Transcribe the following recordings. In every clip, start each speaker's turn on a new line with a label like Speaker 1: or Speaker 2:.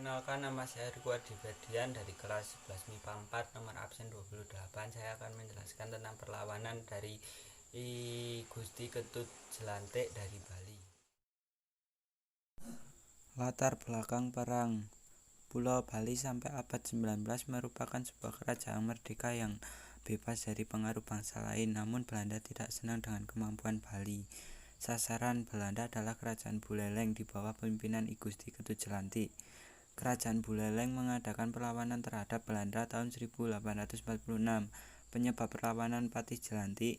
Speaker 1: Perkenalkan, nama saya Riko Adibadian dari kelas 11 MIPA 4 nomor absen 28. Saya akan menjelaskan tentang perlawanan dari Gusti Ketut Jelantik dari Bali. Latar belakang perang. Pulau Bali sampai abad 19 merupakan sebuah kerajaan merdeka yang bebas dari pengaruh bangsa lain, namun Belanda tidak senang dengan kemampuan Bali. Sasaran Belanda adalah kerajaan Buleleng di bawah pimpinan I Gusti Ketut Jelantik. Kerajaan Buleleng mengadakan perlawanan terhadap Belanda tahun 1846. Penyebab perlawanan Patih Jelantik.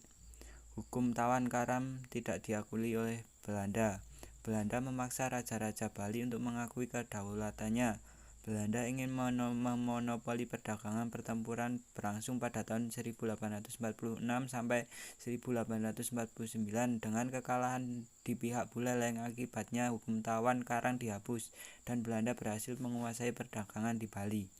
Speaker 1: Hukum tawan karam tidak diakui oleh Belanda. Belanda memaksa raja-raja Bali untuk mengakui kedaulatannya. Belanda ingin memonopoli perdagangan. Pertempuran berlangsung pada tahun 1846 sampai 1849 dengan kekalahan di pihak Buleleng. Akibatnya hukum tawan karang dihapus dan Belanda berhasil menguasai perdagangan di Bali.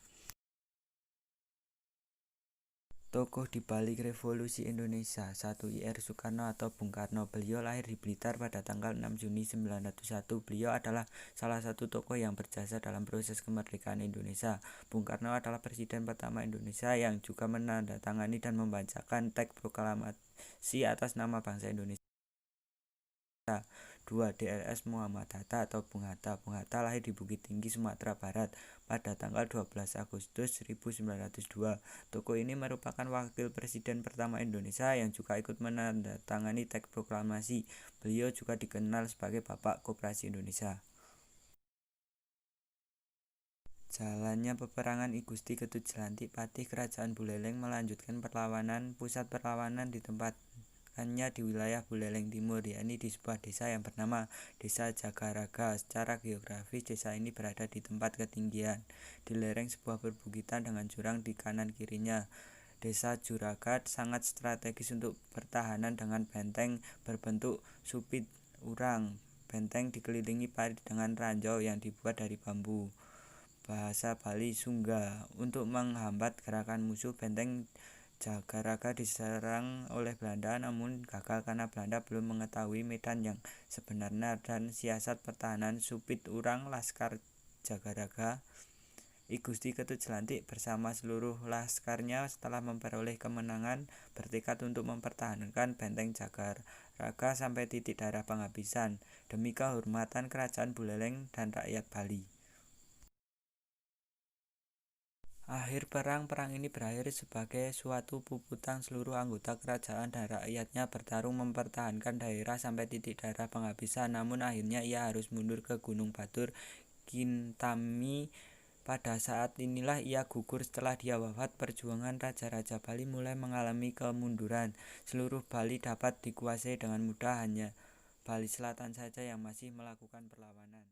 Speaker 1: Tokoh di balik revolusi Indonesia. 1. Ir. Soekarno atau Bung Karno. Beliau lahir di Blitar pada tanggal 6 Juni 1901. Beliau adalah salah satu tokoh yang berjasa dalam proses kemerdekaan Indonesia. Bung Karno adalah presiden pertama Indonesia yang juga menandatangani dan membacakan teks proklamasi atas nama bangsa Indonesia. 2. Drs. Muhammad Hatta atau Bung Hatta. Bung Hatta lahir di Bukit Tinggi, Sumatera Barat pada tanggal 12 Agustus 1902. Tokoh ini merupakan wakil presiden pertama Indonesia yang juga ikut menandatangani teks proklamasi. Beliau juga dikenal sebagai Bapak Koperasi Indonesia. Jalannya peperangan I Gusti Ketut Jelantik Patih Kerajaan Buleleng melanjutkan perlawanan. Pusat perlawanan ditempatkannya di wilayah Buleleng Timur, yakni di sebuah desa yang bernama Desa Jagaraga. Secara geografis, desa ini berada di tempat ketinggian di lereng sebuah perbukitan dengan jurang di kanan kirinya. Desa Juragat sangat strategis untuk pertahanan dengan benteng berbentuk supit urang. Benteng dikelilingi parit dengan ranjau yang dibuat dari bambu. Bahasa Bali Sungga. Untuk menghambat gerakan musuh, benteng Jagaraga diserang oleh Belanda, namun gagal karena Belanda belum mengetahui medan yang sebenarnya dan siasat pertahanan supit urang. Laskar Jagaraga I Gusti Ketut Jelantik bersama seluruh laskarnya setelah memperoleh kemenangan bertekad untuk mempertahankan benteng Jagaraga sampai titik darah penghabisan demi kehormatan kerajaan Buleleng dan rakyat Bali. Akhir perang ini berakhir sebagai suatu puputan. Seluruh anggota kerajaan dan rakyatnya bertarung mempertahankan daerah sampai titik darah penghabisan. Namun akhirnya ia harus mundur ke Gunung Batur, Kintami. Pada saat inilah ia gugur. Setelah dia wafat, perjuangan raja-raja Bali mulai mengalami kemunduran. Seluruh Bali dapat dikuasai dengan mudah, hanya Bali Selatan saja yang masih melakukan perlawanan.